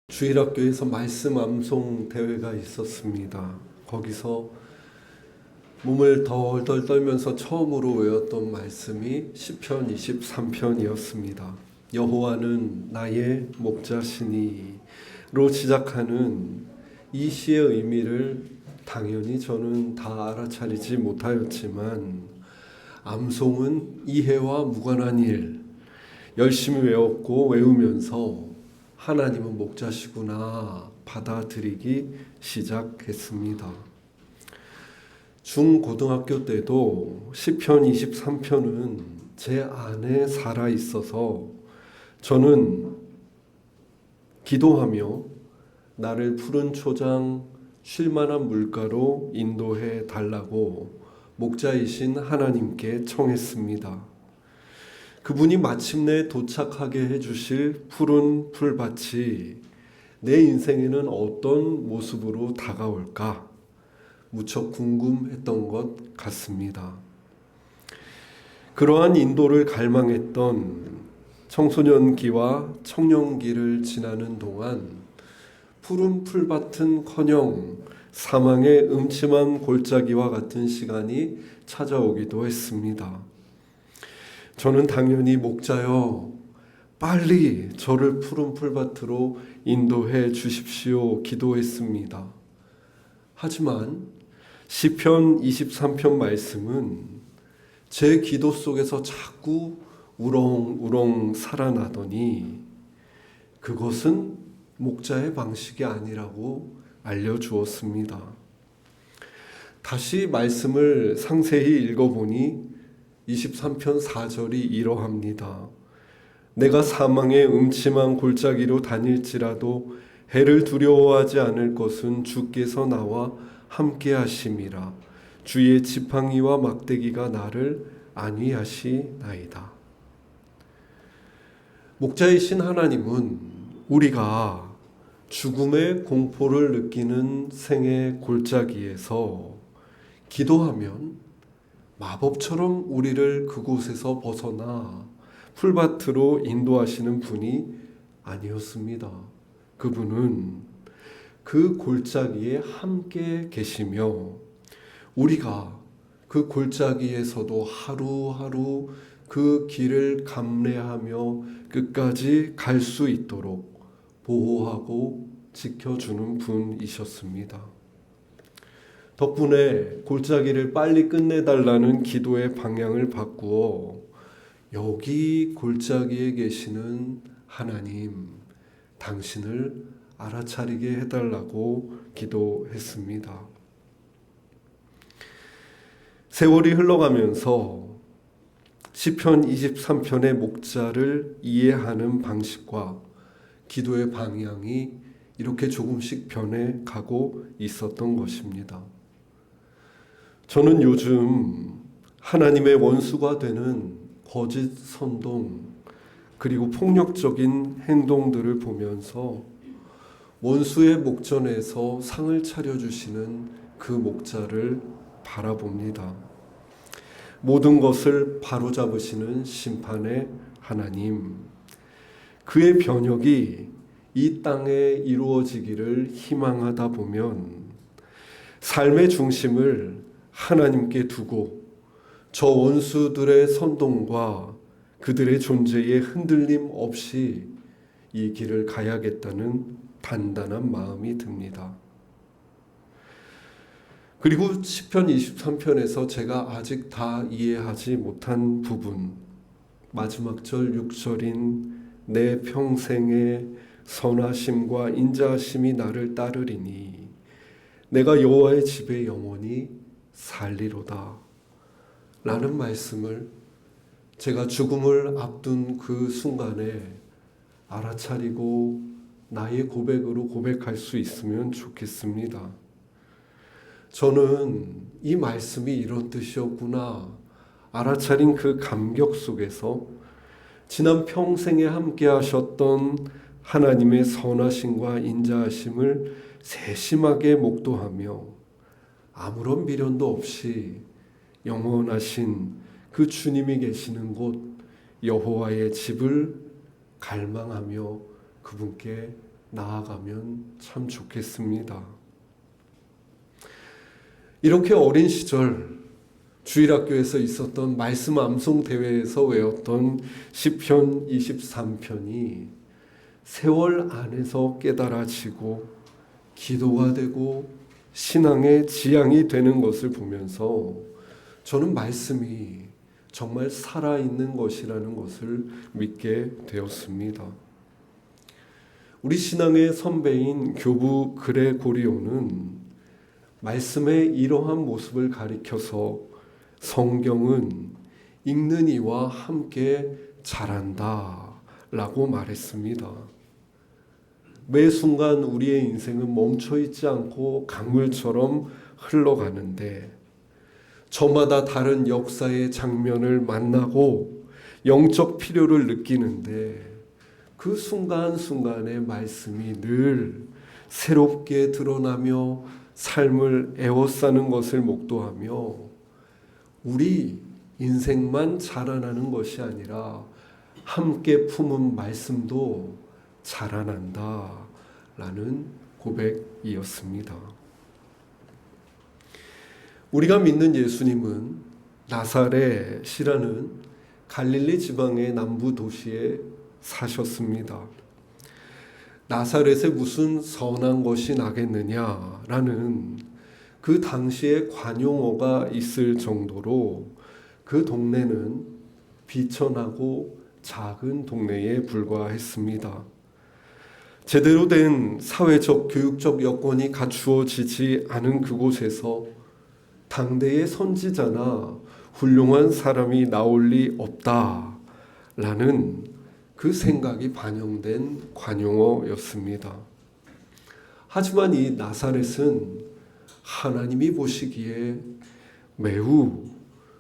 주일학교에서 말씀 암송 대회가 있었습니다. 거기서 몸을 덜덜 떨면서 처음으로 외웠던 말씀이 시편 23편이었습니다. 여호와는 나의 목자시니로 시작하는 이 시의 의미를 당연히 저는 다 알아차리지 못하였지만 암송은 이해와 무관한 일 열심히 외웠고 외우면서 하나님은 목자시구나 받아들이기 시작했습니다. 중고등학교 때도 시편 23편은 제 안에 살아 있어서 저는 기도하며 나를 푸른 초장 쉴만한 물가로 인도해 달라고 목자이신 하나님께 청했습니다. 그분이 마침내 도착하게 해주실 푸른 풀밭이 내 인생에는 어떤 모습으로 다가올까 무척 궁금했던 것 같습니다. 그러한 인도를 갈망했던 청소년기와 청년기를 지나는 동안 푸른 풀밭은커녕 사망의 음침한 골짜기와 같은 시간이 찾아오기도 했습니다. 저는 당연히 목자여 빨리 저를 푸른 풀밭으로 인도해 주십시오 기도했습니다. 하지만 시편 23편 말씀은 제 기도 속에서 자꾸 우렁우렁 살아나더니 그것은 목자의 방식이 아니라고 알려주었습니다. 다시 말씀을 상세히 읽어보니 23편 4절이 이러합니다. 내가 사망의 음침한 골짜기로 다닐지라도 해를 두려워하지 않을 것은 주께서 나와 함께 하심이라. 주의 지팡이와 막대기가 나를 안위하시나이다. 목자이신 하나님은 우리가 죽음의 공포를 느끼는 생의 골짜기에서 기도하면 마법처럼 우리를 그곳에서 벗어나 풀밭으로 인도하시는 분이 아니었습니다. 그분은 그 골짜기에 함께 계시며 우리가 그 골짜기에서도 하루하루 그 길을 감내하며 끝까지 갈 수 있도록 보호하고 지켜주는 분이셨습니다. 덕분에 골짜기를 빨리 끝내달라는 기도의 방향을 바꾸어 여기 골짜기에 계시는 하나님, 당신을 알아차리게 해달라고 기도했습니다. 세월이 흘러가면서 시편 23편의 목자를 이해하는 방식과 기도의 방향이 이렇게 조금씩 변해가고 있었던 것입니다. 저는 요즘 하나님의 원수가 되는 거짓 선동 그리고 폭력적인 행동들을 보면서 원수의 목전에서 상을 차려주시는 그 목자를 바라봅니다. 모든 것을 바로잡으시는 심판의 하나님, 그의 변혁이 이 땅에 이루어지기를 희망하다 보면 삶의 중심을 하나님께 두고 저 원수들의 선동과 그들의 존재에 흔들림 없이 이 길을 가야겠다는 단단한 마음이 듭니다. 그리고 시편 23편에서 제가 아직 다 이해하지 못한 부분, 마지막 절 6절인 내 평생의 선하심과 인자하심이 나를 따르리니 내가 여호와의 집에 영원히 살리로다 라는 말씀을 제가 죽음을 앞둔 그 순간에 알아차리고 나의 고백으로 고백할 수 있으면 좋겠습니다. 저는 이 말씀이 이런 뜻이었구나 알아차린 그 감격 속에서 지난 평생에 함께 하셨던 하나님의 선하심과 인자하심을 세심하게 목도하며 아무런 미련도 없이 영원하신 그 주님이 계시는 곳 여호와의 집을 갈망하며 그분께 나아가면 참 좋겠습니다. 이렇게 어린 시절 주일학교에서 있었던 말씀 암송 대회에서 외웠던 시편 23편이 세월 안에서 깨달아지고 기도가 되고 신앙의 지향이 되는 것을 보면서 저는 말씀이 정말 살아있는 것이라는 것을 믿게 되었습니다. 우리 신앙의 선배인 교부 그레고리오는 말씀의 이러한 모습을 가리켜서 성경은 읽는 이와 함께 자란다 라고 말했습니다. 매 순간 우리의 인생은 멈춰있지 않고 강물처럼 흘러가는데 저마다 다른 역사의 장면을 만나고 영적 필요를 느끼는데 그 순간순간의 말씀이 늘 새롭게 드러나며 삶을 애워싸는 것을 목도하며 우리 인생만 자라나는 것이 아니라 함께 품은 말씀도 자라난다 라는 고백이었습니다. 우리가 믿는 예수님은 나사렛이라는 갈릴리 지방의 남부 도시에 사셨습니다. 나사렛에 무슨 선한 것이 나겠느냐라는 그 당시의 관용어가 있을 정도로 그 동네는 비천하고 작은 동네에 불과했습니다. 제대로 된 사회적 교육적 여건이 갖추어지지 않은 그곳에서 당대의 선지자나 훌륭한 사람이 나올 리 없다라는 그 생각이 반영된 관용어였습니다. 하지만 이 나사렛은 하나님이 보시기에 매우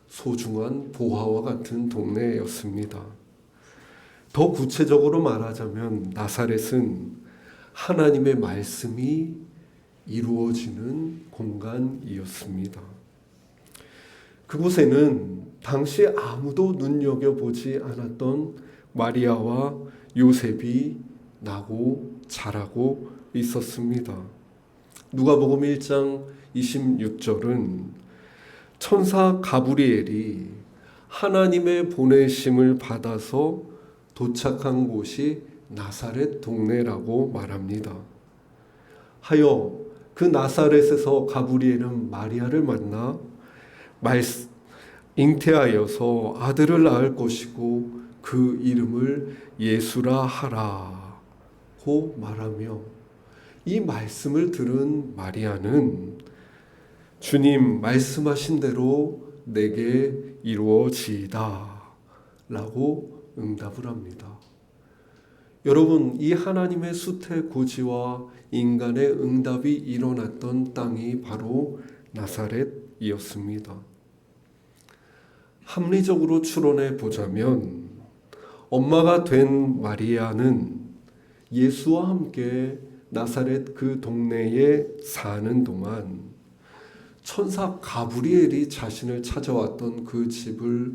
소중한 보화와 같은 동네였습니다. 더 구체적으로 말하자면 나사렛은 하나님의 말씀이 이루어지는 공간이었습니다. 그곳에는 당시 아무도 눈여겨보지 않았던 마리아와 요셉이 나고 자라고 있었습니다. 누가복음 1장 26절은 천사 가브리엘이 하나님의 보내심을 받아서 도착한 곳이 나사렛 동네라고 말합니다. 하여 그 나사렛에서 가브리엘은 마리아를 만나 잉태하여서 아들을 낳을 것이고 그 이름을 예수라 하라고 말하며 이 말씀을 들은 마리아는 주님 말씀하신 대로 내게 이루어지이다 라고 응답을 합니다. 여러분, 이 하나님의 수태고지와 인간의 응답이 일어났던 땅이 바로 나사렛이었습니다. 합리적으로 추론해 보자면 엄마가 된 마리아는 예수와 함께 나사렛 그 동네에 사는 동안 천사 가브리엘이 자신을 찾아왔던 그 집을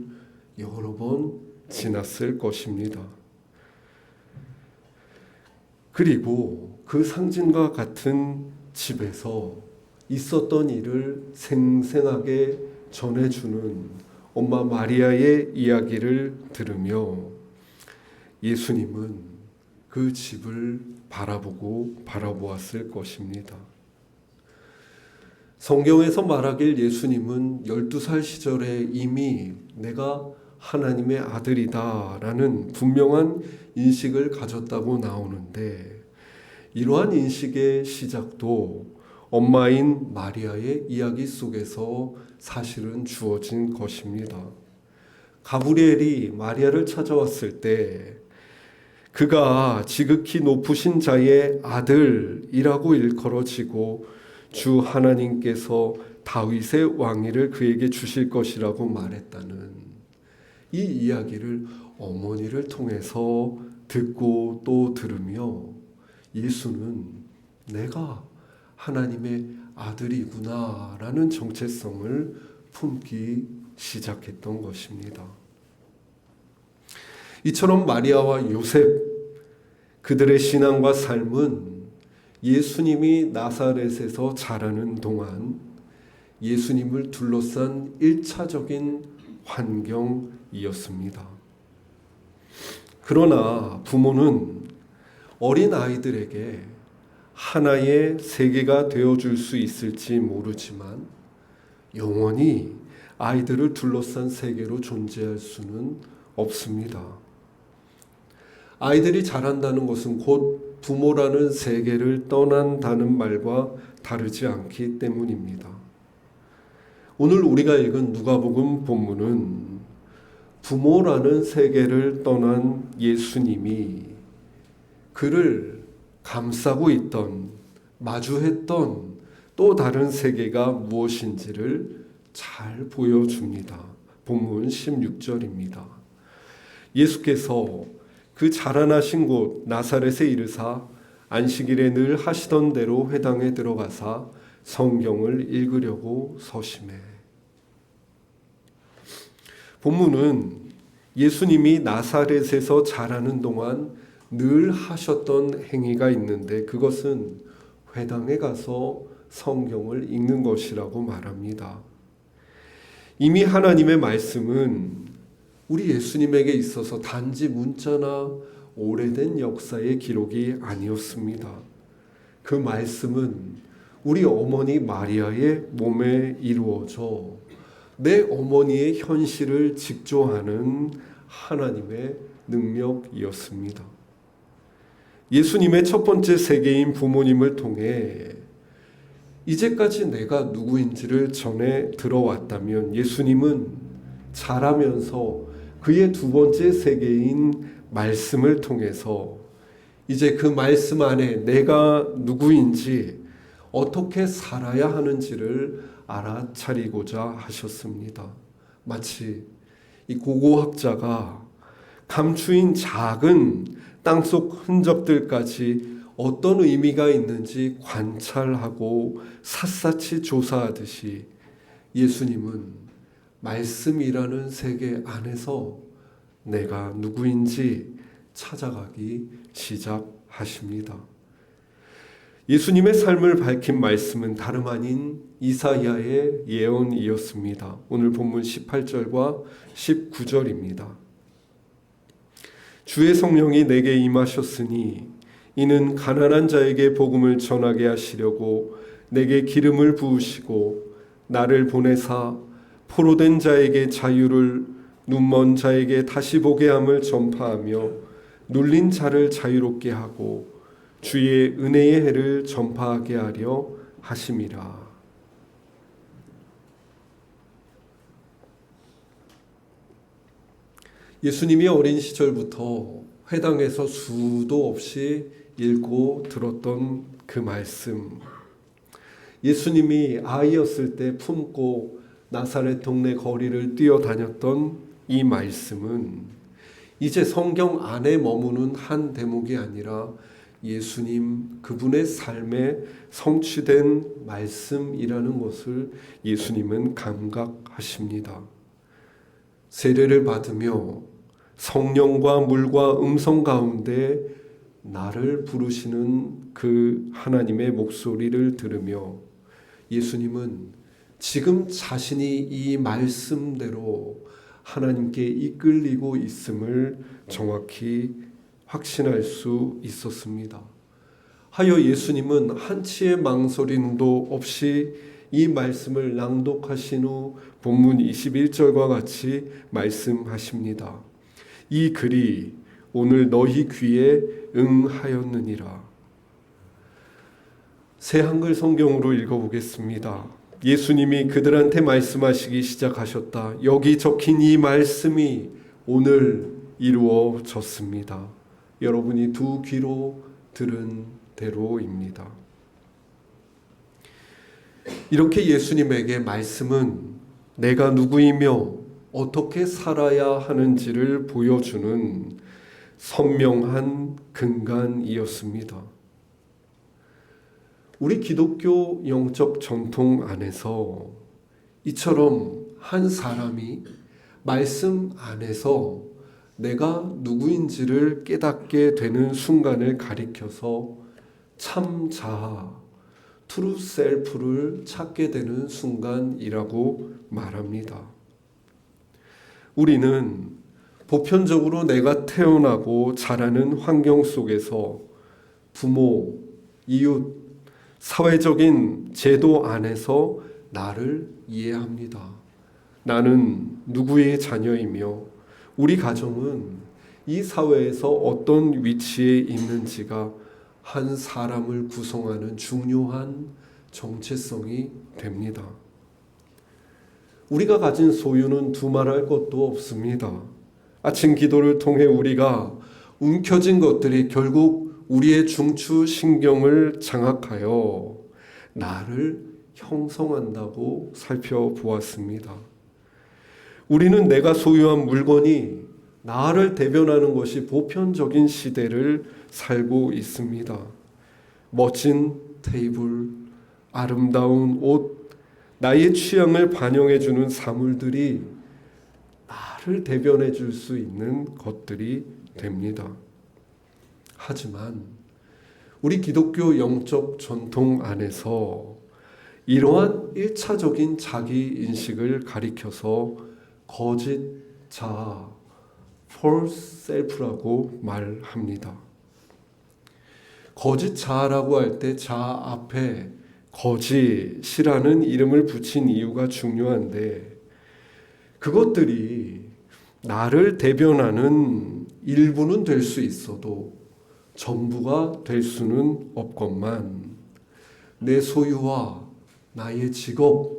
여러 번 지났을 것입니다. 그리고 그 상징과 같은 집에서 있었던 일을 생생하게 전해주는 엄마 마리아의 이야기를 들으며 예수님은 그 집을 바라보았을 것입니다. 성경에서 말하길 예수님은 12살 시절에 이미 내가 하나님의 아들이다 라는 분명한 인식을 가졌다고 나오는데 이러한 인식의 시작도 엄마인 마리아의 이야기 속에서 사실은 주어진 것입니다. 가브리엘이 마리아를 찾아왔을 때 그가 지극히 높으신 자의 아들이라고 일컬어지고 주 하나님께서 다윗의 왕위를 그에게 주실 것이라고 말했다는 이 이야기를 어머니를 통해서 듣고 또 들으며 예수는 내가 하나님의 아들이구나 라는 정체성을 품기 시작했던 것입니다. 이처럼 마리아와 요셉 그들의 신앙과 삶은 예수님이 나사렛에서 자라는 동안 예수님을 둘러싼 1차적인 환경이었습니다. 그러나 부모는 어린 아이들에게 하나의 세계가 되어줄 수 있을지 모르지만 영원히 아이들을 둘러싼 세계로 존재할 수는 없습니다. 아이들이 자란다는 것은 곧 부모라는 세계를 떠난다는 말과 다르지 않기 때문입니다. 오늘 우리가 읽은 누가복음 본문은 부모라는 세계를 떠난 예수님이 그를 감싸고 있던, 마주했던 또 다른 세계가 무엇인지를 잘 보여줍니다. 본문 16절입니다. 예수께서 그 자라나신 곳 나사렛에 이르사 안식일에 늘 하시던 대로 회당에 들어가사 성경을 읽으려고 서심해. 본문은 예수님이 나사렛에서 자라는 동안 늘 하셨던 행위가 있는데 그것은 회당에 가서 성경을 읽는 것이라고 말합니다. 이미 하나님의 말씀은 우리 예수님에게 있어서 단지 문자나 오래된 역사의 기록이 아니었습니다. 그 말씀은 우리 어머니 마리아의 몸에 이루어져 내 어머니의 현실을 직조하는 하나님의 능력이었습니다. 예수님의 첫 번째 세계인 부모님을 통해 이제까지 내가 누구인지를 전해 들어왔다면 예수님은 자라면서 그의 두 번째 세계인 말씀을 통해서 이제 그 말씀 안에 내가 누구인지 어떻게 살아야 하는지를 알아차리고자 하셨습니다. 마치 이 고고학자가 감추인 작은 땅속 흔적들까지 어떤 의미가 있는지 관찰하고 샅샅이 조사하듯이 예수님은 말씀이라는 세계 안에서 내가 누구인지 찾아가기 시작하십니다. 예수님의 삶을 밝힌 말씀은 다름 아닌 이사야의 예언이었습니다. 오늘 본문 18절과 19절입니다. 주의 성령이 내게 임하셨으니 이는 가난한 자에게 복음을 전하게 하시려고 내게 기름을 부으시고 나를 보내사 포로된 자에게 자유를 눈먼 자에게 다시 보게 함을 전파하며 눌린 자를 자유롭게 하고 주의 은혜의 해를 전파하게 하려 하심이라. 예수님이 어린 시절부터 회당에서 수도 없이 읽고 들었던 그 말씀, 예수님이 아이였을 때 품고 나사렛 동네 거리를 뛰어다녔던 이 말씀은 이제 성경 안에 머무는 한 대목이 아니라 예수님 그분의 삶에 성취된 말씀이라는 것을 예수님은 감각하십니다. 세례를 받으며 성령과 물과 음성 가운데 나를 부르시는 그 하나님의 목소리를 들으며 예수님은 지금 자신이 이 말씀대로 하나님께 이끌리고 있음을 정확히 확신할 수 있었습니다. 하여 예수님은 한치의 망설임도 없이 이 말씀을 낭독하신 후 본문 21절과 같이 말씀하십니다. 이 글이 오늘 너희 귀에 응하였느니라. 새 한글 성경으로 읽어보겠습니다. 예수님이 그들한테 말씀하시기 시작하셨다. 여기 적힌 이 말씀이 오늘 이루어졌습니다. 여러분이 두 귀로 들은 대로입니다. 이렇게 예수님에게 말씀은 내가 누구이며 어떻게 살아야 하는지를 보여주는 선명한 근간이었습니다. 우리 기독교 영적 전통 안에서 이처럼 한 사람이 말씀 안에서 내가 누구인지를 깨닫게 되는 순간을 가리켜서 참 자아, 트루 셀프를 찾게 되는 순간이라고 말합니다. 우리는 보편적으로 내가 태어나고 자라는 환경 속에서 부모, 이웃, 사회적인 제도 안에서 나를 이해합니다. 나는 누구의 자녀이며 우리 가정은 이 사회에서 어떤 위치에 있는지가 한 사람을 구성하는 중요한 정체성이 됩니다. 우리가 가진 소유는 두말할 것도 없습니다. 아침 기도를 통해 우리가 움켜쥔 것들이 결국 우리의 중추 신경을 장악하여 나를 형성한다고 살펴보았습니다. 우리는 내가 소유한 물건이 나를 대변하는 것이 보편적인 시대를 살고 있습니다. 멋진 테이블, 아름다운 옷, 나의 취향을 반영해주는 사물들이 나를 대변해 줄 수 있는 것들이 됩니다. 하지만 우리 기독교 영적 전통 안에서 이러한 1차적인 자기 인식을 가리켜서 거짓 자아, false self라고 말합니다. 거짓 자아라고 할 때 자아 앞에 거짓이라는 이름을 붙인 이유가 중요한데, 그것들이 나를 대변하는 일부는 될 수 있어도 전부가 될 수는 없건만, 내 소유와 나의 직업,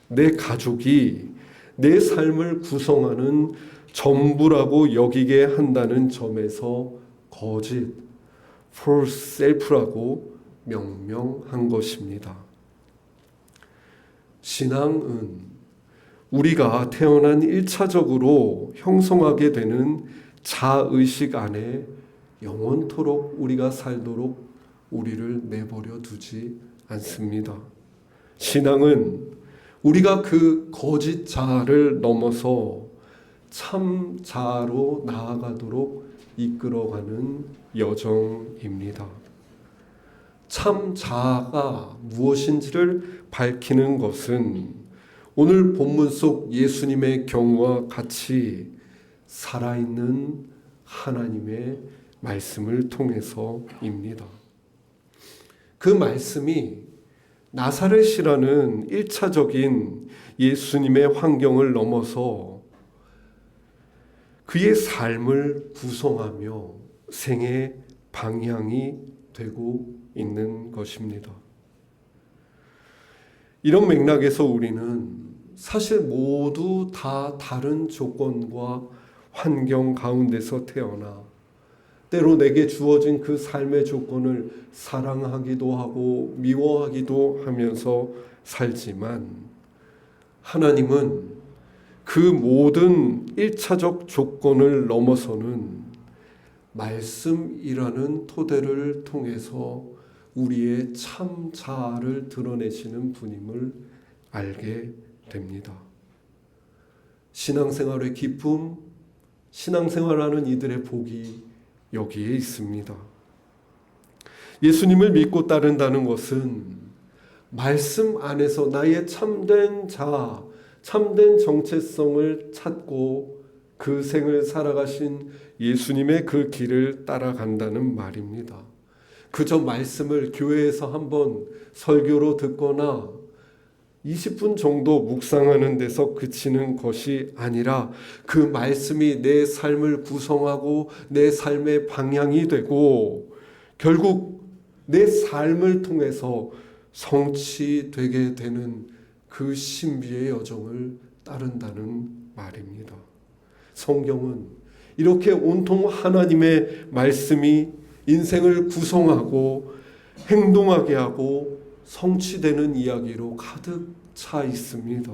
내 가족이 내 삶을 구성하는 전부라고 여기게 한다는 점에서 거짓, false self라고 명명한 것입니다. 신앙은 우리가 태어난 1차적으로 형성하게 되는 자의식 안에 영원토록 우리가 살도록 우리를 내버려 두지 않습니다. 신앙은 우리가 그 거짓 자아를 넘어서 참 자아로 나아가도록 이끌어가는 여정입니다. 참 자아가 무엇인지를 밝히는 것은 오늘 본문 속 예수님의 경우와 같이 살아있는 하나님의 말씀을 통해서입니다. 그 말씀이 나사렛이라는 1차적인 예수님의 환경을 넘어서 그의 삶을 구성하며 생의 방향이 되고 있는 것입니다. 이런 맥락에서 우리는 사실 모두 다 다른 조건과 환경 가운데서 태어나 때로 내게 주어진 그 삶의 조건을 사랑하기도 하고 미워하기도 하면서 살지만, 하나님은 그 모든 1차적 조건을 넘어서는 말씀이라는 토대를 통해서 우리의 참 자아를 드러내시는 분임을 알게 됩니다. 신앙생활의 기쁨, 신앙생활하는 이들의 복이 여기에 있습니다. 예수님을 믿고 따른다는 것은 말씀 안에서 나의 참된 자아, 참된 정체성을 찾고 그 생을 살아가신 예수님의 그 길을 따라간다는 말입니다. 그저 말씀을 교회에서 한번 설교로 듣거나 20분 정도 묵상하는 데서 그치는 것이 아니라 그 말씀이 내 삶을 구성하고 내 삶의 방향이 되고 결국 내 삶을 통해서 성취되게 되는 그 신비의 여정을 따른다는 말입니다. 성경은 이렇게 온통 하나님의 말씀이 인생을 구성하고 행동하게 하고 성취되는 이야기로 가득 차 있습니다.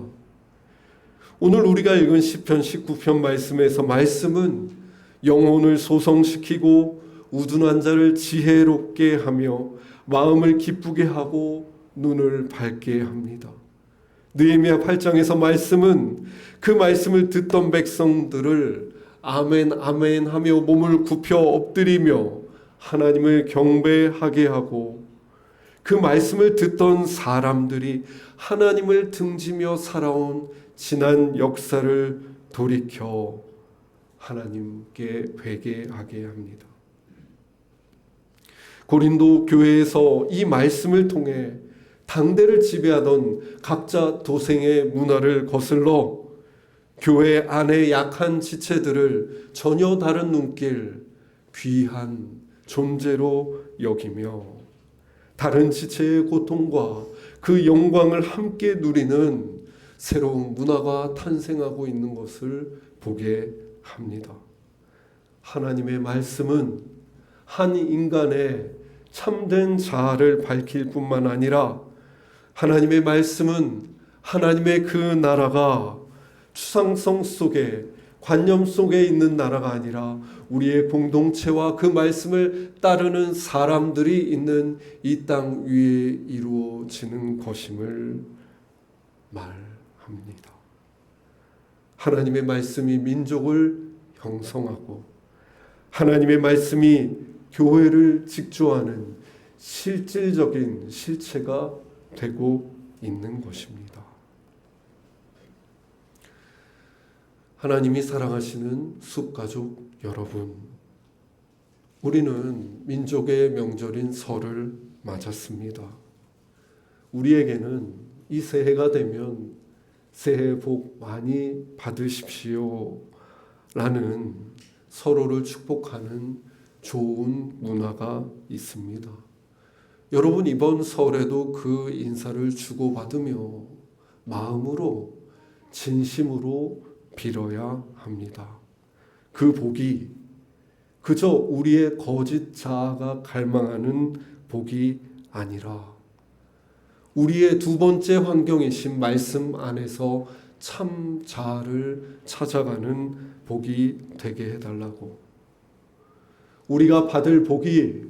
오늘 우리가 읽은 시편 19편 말씀에서 말씀은 영혼을 소성시키고 우둔한 자를 지혜롭게 하며 마음을 기쁘게 하고 눈을 밝게 합니다. 느헤미야 8장에서 말씀은 그 말씀을 듣던 백성들을 아멘 아멘 하며 몸을 굽혀 엎드리며 하나님을 경배하게 하고, 그 말씀을 듣던 사람들이 하나님을 등지며 살아온 지난 역사를 돌이켜 하나님께 회개하게 합니다. 고린도 교회에서 이 말씀을 통해 당대를 지배하던 각자 도생의 문화를 거슬러 교회 안의 약한 지체들을 전혀 다른 눈길, 귀한 존재로 여기며 다른 지체의 고통과 그 영광을 함께 누리는 새로운 문화가 탄생하고 있는 것을 보게 합니다. 하나님의 말씀은 한 인간의 참된 자아를 밝힐 뿐만 아니라, 하나님의 말씀은 하나님의 그 나라가 추상성 속에, 관념 속에 있는 나라가 아니라 우리의 공동체와 그 말씀을 따르는 사람들이 있는 이 땅 위에 이루어지는 것임을 말합니다. 하나님의 말씀이 민족을 형성하고 하나님의 말씀이 교회를 직조하는 실질적인 실체가 되고 있는 것입니다. 하나님이 사랑하시는 숲가족 여러분, 우리는 민족의 명절인 설을 맞았습니다. 우리에게는 이 새해가 되면 새해 복 많이 받으십시오 라는 서로를 축복하는 좋은 문화가 있습니다. 여러분, 이번 설에도 그 인사를 주고받으며 마음으로 진심으로 빌어야 합니다. 그 복이 그저 우리의 거짓 자아가 갈망하는 복이 아니라 우리의 두 번째 환경이신 말씀 안에서 참 자아를 찾아가는 복이 되게 해달라고. 우리가 받을 복이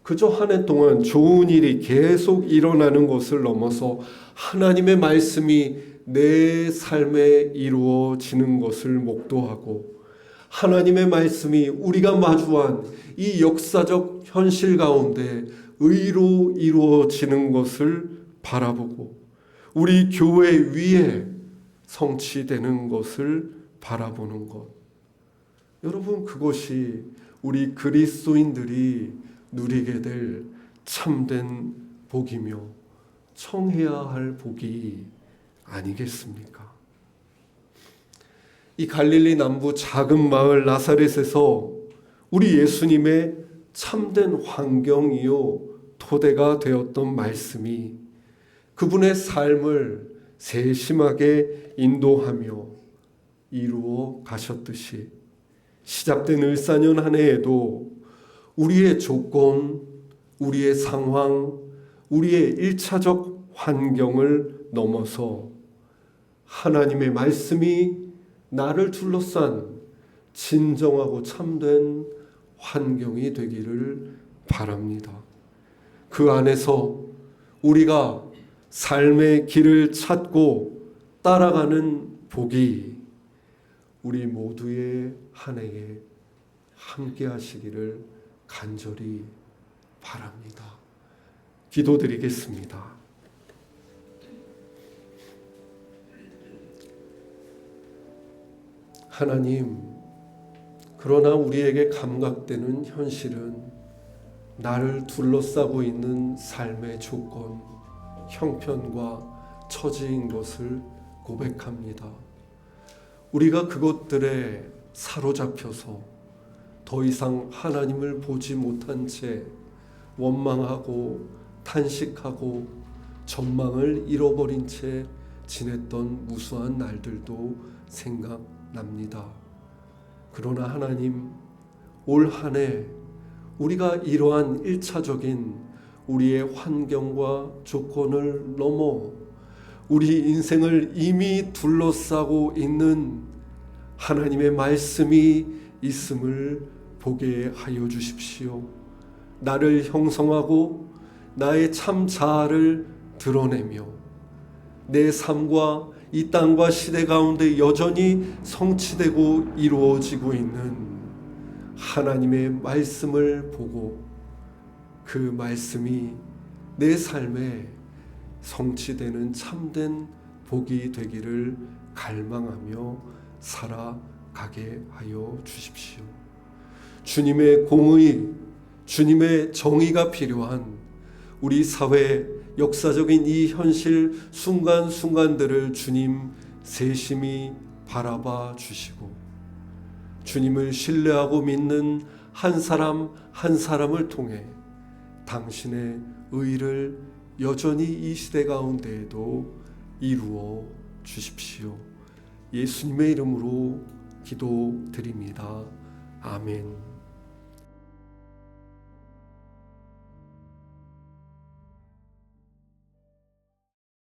그저 한 해 동안 좋은 일이 계속 일어나는 것을 넘어서 하나님의 말씀이 내 삶에 이루어지는 것을 목도하고, 하나님의 말씀이 우리가 마주한 이 역사적 현실 가운데 의로 이루어지는 것을 바라보고 우리 교회 위에 성취되는 것을 바라보는 것. 여러분, 그것이 우리 그리스도인들이 누리게 될 참된 복이며 청해야 할 복이 아니겠습니까? 이 갈릴리 남부 작은 마을 나사렛에서 우리 예수님의 참된 환경이요 토대가 되었던 말씀이 그분의 삶을 세심하게 인도하며 이루어 가셨듯이, 시작된 을사년 한 해에도 우리의 조건, 우리의 상황, 우리의 1차적 환경을 넘어서 하나님의 말씀이 나를 둘러싼 진정하고 참된 환경이 되기를 바랍니다. 그 안에서 우리가 삶의 길을 찾고 따라가는 복이 우리 모두의 한 해에 함께 하시기를 간절히 바랍니다. 기도드리겠습니다. 하나님, 그러나 우리에게 감각되는 현실은 나를 둘러싸고 있는 삶의 조건, 형편과 처지인 것을 고백합니다. 우리가 그것들에 사로잡혀서 더 이상 하나님을 보지 못한 채 원망하고 탄식하고 전망을 잃어버린 채 지냈던 무수한 날들도 생각납니다. 그러나 하나님, 올 한 해 우리가 이러한 1차적인 우리의 환경과 조건을 넘어 우리 인생을 이미 둘러싸고 있는 하나님의 말씀이 있음을 보게 하여 주십시오. 나를 형성하고 나의 참 자아를 드러내며 내 삶과 이 땅과 시대 가운데 여전히 성취되고 이루어지고 있는 하나님의 말씀을 보고 그 말씀이 내 삶에 성취되는 참된 복이 되기를 갈망하며 살아가게 하여 주십시오. 주님의 공의, 주님의 정의가 필요한 우리 사회 역사적인 이 현실 순간순간들을 주님 세심히 바라봐 주시고 주님을 신뢰하고 믿는 한 사람 한 사람을 통해 당신의 의를 여전히 이 시대 가운데에도 이루어 주십시오. 예수님의 이름으로 기도드립니다. 아멘.